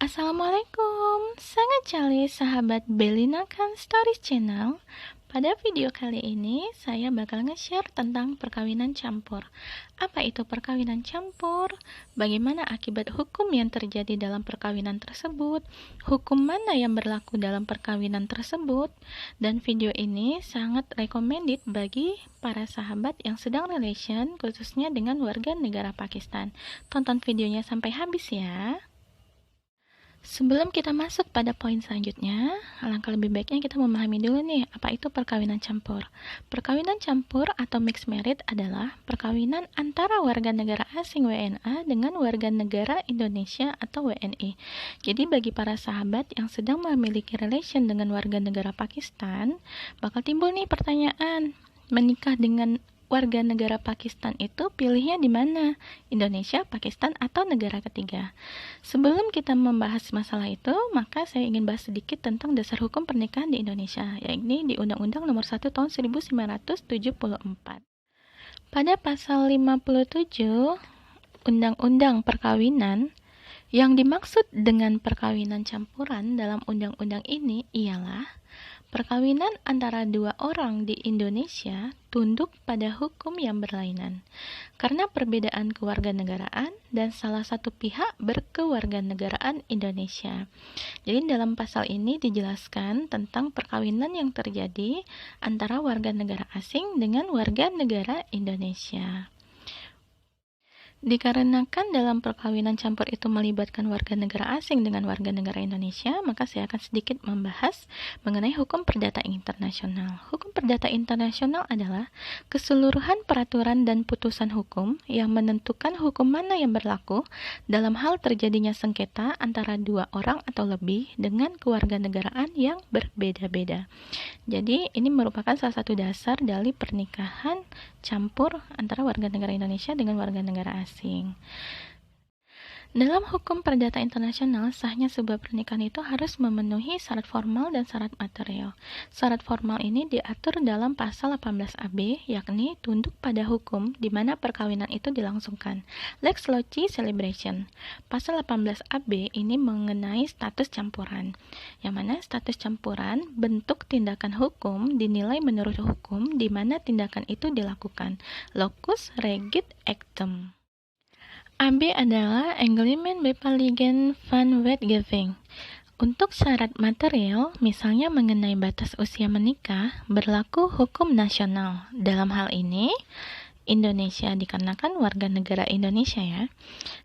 Assalamualaikum, sangat jali sahabat Belina Kan Stories Channel. Pada video kali ini, saya bakal nge-share tentang perkawinan campur. Apa itu perkawinan campur? Bagaimana akibat hukum yang terjadi dalam perkawinan tersebut? Hukum mana yang berlaku dalam perkawinan tersebut? Dan video ini sangat recommended bagi para sahabat yang sedang relation, khususnya dengan warga negara Pakistan. Tonton videonya sampai habis ya. Sebelum kita masuk pada poin selanjutnya, alangkah lebih baiknya kita memahami dulu nih, apa itu perkawinan campur. Perkawinan campur atau mixed marriage adalah perkawinan antara warga negara asing WNA dengan warga negara Indonesia atau WNI. Jadi bagi para sahabat yang sedang memiliki relation dengan warga negara Pakistan, bakal timbul nih pertanyaan, menikah dengan warga negara Pakistan itu pilihnya di mana? Indonesia, Pakistan, atau negara ketiga? Sebelum kita membahas masalah itu, maka saya ingin bahas sedikit tentang dasar hukum pernikahan di Indonesia, yakni di Undang-Undang Nomor 1 Tahun 1974. Pada pasal 57 Undang-Undang Perkawinan, yang dimaksud dengan perkawinan campuran dalam undang-undang ini ialah perkawinan antara dua orang di Indonesia tunduk pada hukum yang berlainan karena perbedaan kewarganegaraan dan salah satu pihak berkewarganegaraan Indonesia. Jadi dalam pasal ini dijelaskan tentang perkawinan yang terjadi antara warga negara asing dengan warga negara Indonesia. Dikarenakan dalam perkawinan campur itu melibatkan warga negara asing dengan warga negara Indonesia, maka saya akan sedikit membahas mengenai hukum perdata internasional. Hukum perdata internasional adalah keseluruhan peraturan dan putusan hukum yang menentukan hukum mana yang berlaku dalam hal terjadinya sengketa antara dua orang atau lebih dengan kewarganegaraan yang berbeda-beda. Jadi ini merupakan salah satu dasar dari pernikahan campur antara warga negara Indonesia dengan warga negara asing. Dalam hukum perdata internasional, sahnya sebuah pernikahan itu harus memenuhi syarat formal dan syarat material. Syarat formal ini diatur dalam pasal 18AB, yakni tunduk pada hukum di mana perkawinan itu dilangsungkan. Lex loci celebration. Pasal 18AB ini mengenai status campuran, yang mana status campuran bentuk tindakan hukum dinilai menurut hukum di mana tindakan itu dilakukan. Locus regit actum. AB adalah Agreement Bepaligen van Wetgeving. Untuk syarat material, misalnya mengenai batas usia menikah, berlaku hukum nasional. Dalam hal ini, Indonesia dikarenakan warga negara Indonesia ya.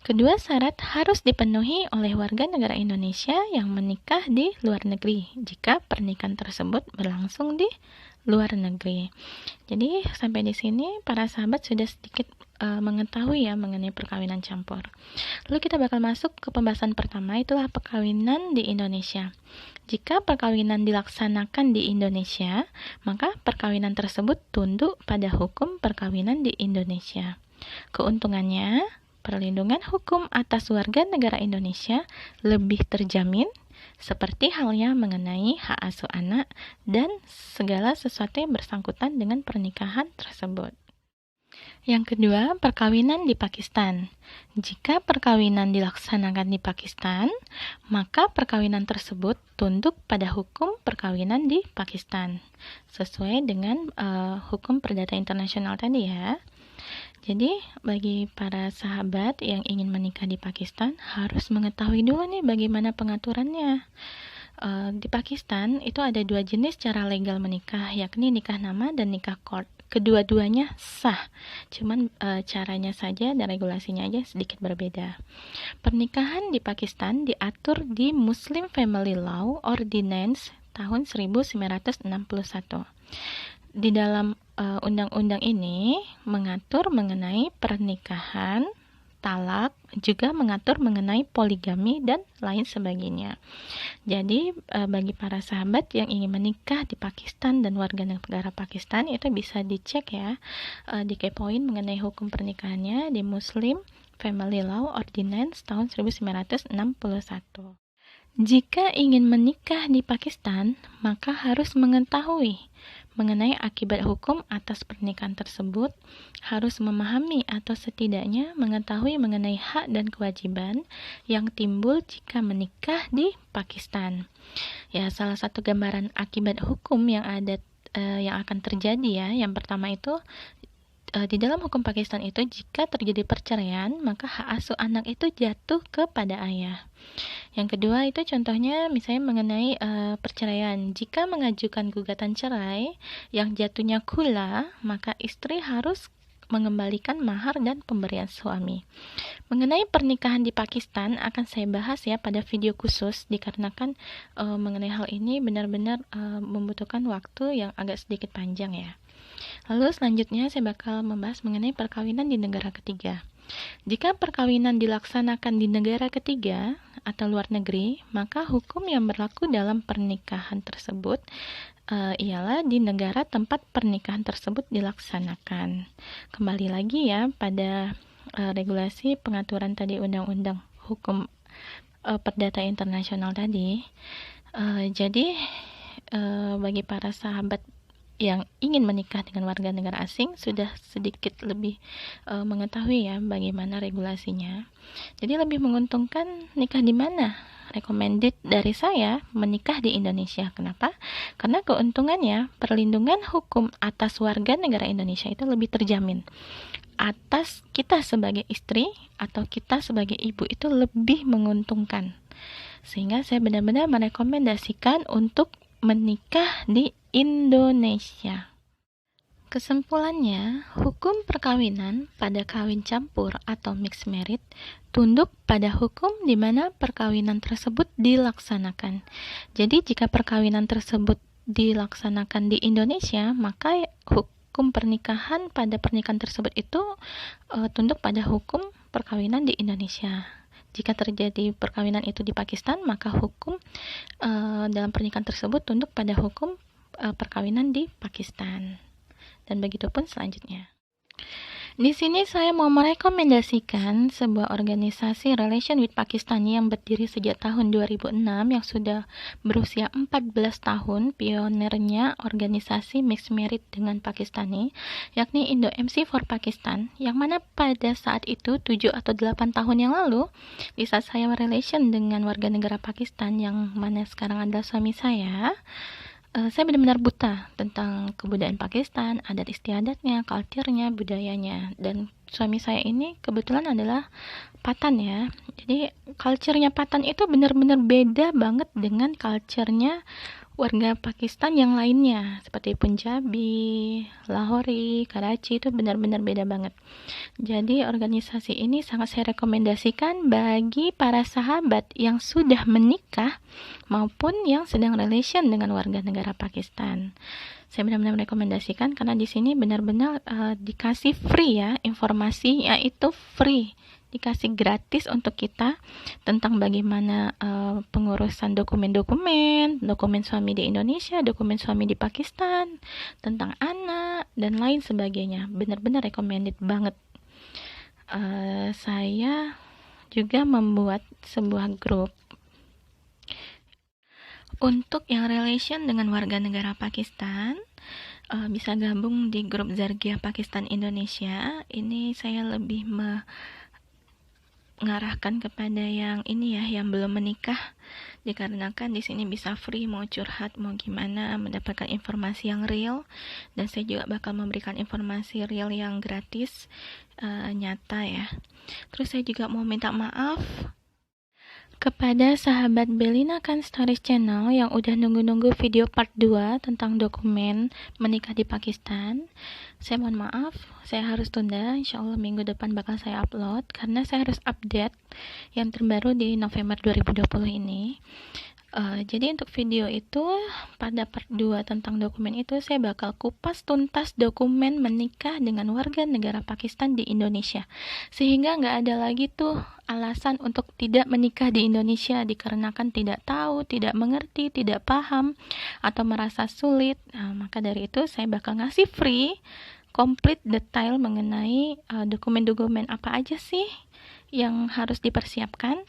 Kedua syarat harus dipenuhi oleh warga negara Indonesia yang menikah di luar negeri jika pernikahan tersebut berlangsung di luar negeri. Jadi sampai di sini para sahabat sudah sedikit mengetahui ya mengenai perkawinan campur. Lalu kita bakal masuk ke pembahasan pertama, itulah perkawinan di Indonesia. Jika perkawinan dilaksanakan di Indonesia, maka perkawinan tersebut tunduk pada hukum perkawinan di Indonesia. Keuntungannya, perlindungan hukum atas warga negara Indonesia lebih terjamin, seperti halnya mengenai hak asuh anak dan segala sesuatu yang bersangkutan dengan pernikahan tersebut. Yang kedua, perkawinan di Pakistan. Jika perkawinan dilaksanakan di Pakistan, maka perkawinan tersebut tunduk pada hukum perkawinan di Pakistan, sesuai dengan hukum perdata internasional tadi ya. Jadi, bagi para sahabat yang ingin menikah di Pakistan, harus mengetahui dulu nih bagaimana pengaturannya. Di Pakistan, itu ada dua jenis cara legal menikah, yakni nikah nama dan nikah court. Kedua-duanya sah, cuman caranya saja dan regulasinya aja sedikit berbeda. Pernikahan di Pakistan diatur di Muslim Family Law Ordinance tahun 1961. Di dalam undang-undang ini mengatur mengenai pernikahan, talak, juga mengatur mengenai poligami dan lain sebagainya. Jadi bagi para sahabat yang ingin menikah di Pakistan dan warga negara Pakistan itu bisa dicek ya, dikepoin mengenai hukum pernikahannya di Muslim Family Law Ordinance tahun 1961. Jika ingin menikah di Pakistan, maka harus mengetahui mengenai akibat hukum atas pernikahan tersebut, harus memahami atau setidaknya mengetahui mengenai hak dan kewajiban yang timbul jika menikah di Pakistan. Ya, salah satu gambaran akibat hukum yang yang akan terjadi ya. Yang pertama itu di dalam hukum Pakistan itu jika terjadi perceraian, maka hak asuh anak itu jatuh kepada ayah. Yang kedua itu contohnya misalnya mengenai perceraian. Jika mengajukan gugatan cerai yang jatuhnya khula, maka istri harus mengembalikan mahar dan pemberian suami. Mengenai pernikahan di Pakistan akan saya bahas ya pada video khusus dikarenakan mengenai hal ini benar-benar membutuhkan waktu yang agak sedikit panjang ya. Lalu selanjutnya saya bakal membahas mengenai perkawinan di negara ketiga. Jika perkawinan dilaksanakan di negara ketiga atau luar negeri, maka hukum yang berlaku dalam pernikahan tersebut ialah di negara tempat pernikahan tersebut dilaksanakan. Kembali lagi ya pada regulasi pengaturan tadi undang-undang hukum perdata internasional tadi. Jadi bagi para sahabat yang ingin menikah dengan warga negara asing sudah sedikit lebih mengetahui ya bagaimana regulasinya. Jadi lebih menguntungkan nikah di mana? Recommended dari saya menikah di Indonesia. Kenapa? Karena keuntungannya perlindungan hukum atas warga negara Indonesia itu lebih terjamin. Atas kita sebagai istri atau kita sebagai ibu itu lebih menguntungkan. Sehingga saya benar-benar merekomendasikan untuk menikah di Indonesia. Kesimpulannya, hukum perkawinan pada kawin campur atau mixed marriage tunduk pada hukum di mana perkawinan tersebut dilaksanakan. Jadi jika perkawinan tersebut dilaksanakan di Indonesia, maka hukum pernikahan pada pernikahan tersebut itu tunduk pada hukum perkawinan di Indonesia. Jika terjadi perkawinan itu di Pakistan, maka hukum dalam pernikahan tersebut tunduk pada hukum perkawinan di Pakistan. Dan begitu pun selanjutnya. Di sini saya mau merekomendasikan sebuah organisasi Relation with Pakistani yang berdiri sejak tahun 2006 yang sudah berusia 14 tahun, pionernya organisasi Mixed Marriage dengan Pakistani, yakni Indo MC for Pakistan, yang mana pada saat itu 7 atau 8 tahun yang lalu, di saat saya relation dengan warga negara Pakistan yang mana sekarang adalah suami saya benar-benar buta tentang kebudayaan Pakistan, adat istiadatnya, culture-nya, budayanya. Dan suami saya ini kebetulan adalah Patan ya. Jadi culture-nya Patan itu benar-benar beda banget dengan culture-nya warga Pakistan yang lainnya seperti Punjabi, Lahori, Karachi itu benar-benar beda banget. Jadi organisasi ini sangat saya rekomendasikan bagi para sahabat yang sudah menikah maupun yang sedang relation dengan warga negara Pakistan. Saya benar-benar merekomendasikan karena di sini benar-benar dikasih free ya, informasi yaitu free. Dikasih gratis untuk kita tentang bagaimana pengurusan dokumen suami di Indonesia, dokumen suami di Pakistan, tentang anak, dan lain sebagainya. Benar-benar recommended banget. Saya juga membuat sebuah grup untuk yang relation dengan warga negara Pakistan. Bisa gabung di grup Zargia Pakistan Indonesia. Ini saya lebih mengarahkan kepada yang ini ya, yang belum menikah, dikarenakan di sini bisa free, mau curhat, mau gimana, mendapatkan informasi yang real, dan saya juga bakal memberikan informasi real yang gratis, nyata ya. Terus saya juga mau minta maaf kepada sahabat Belina Kan Stories Channel yang udah nunggu-nunggu video part 2 tentang dokumen menikah di Pakistan. Saya mohon maaf, saya harus tunda. Insya Allah minggu depan bakal saya upload karena saya harus update yang terbaru di November 2020 ini. Jadi untuk video itu pada part 2 tentang dokumen itu saya bakal kupas tuntas dokumen menikah dengan warga negara Pakistan di Indonesia, sehingga nggak ada lagi tuh alasan untuk tidak menikah di Indonesia dikarenakan tidak tahu, tidak mengerti, tidak paham, atau merasa sulit. Maka dari itu saya bakal ngasih free komplit detail mengenai dokumen-dokumen apa aja sih yang harus dipersiapkan.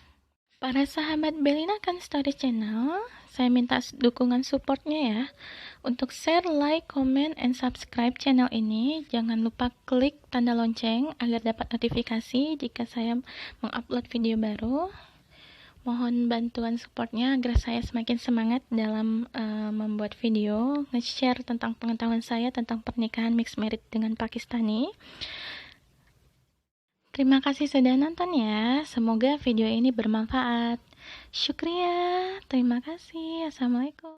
Para sahabat Belina Kan Story Channel, saya minta dukungan supportnya ya. Untuk share, like, comment, and subscribe channel ini, jangan lupa klik tanda lonceng agar dapat notifikasi jika saya mengupload video baru. Mohon bantuan supportnya agar saya semakin semangat dalam membuat video, nge-share tentang pengetahuan saya tentang pernikahan mixed marriage dengan Pakistani. Terima kasih sudah nonton ya. Semoga video ini bermanfaat. Syukriya. Terima kasih. Assalamualaikum.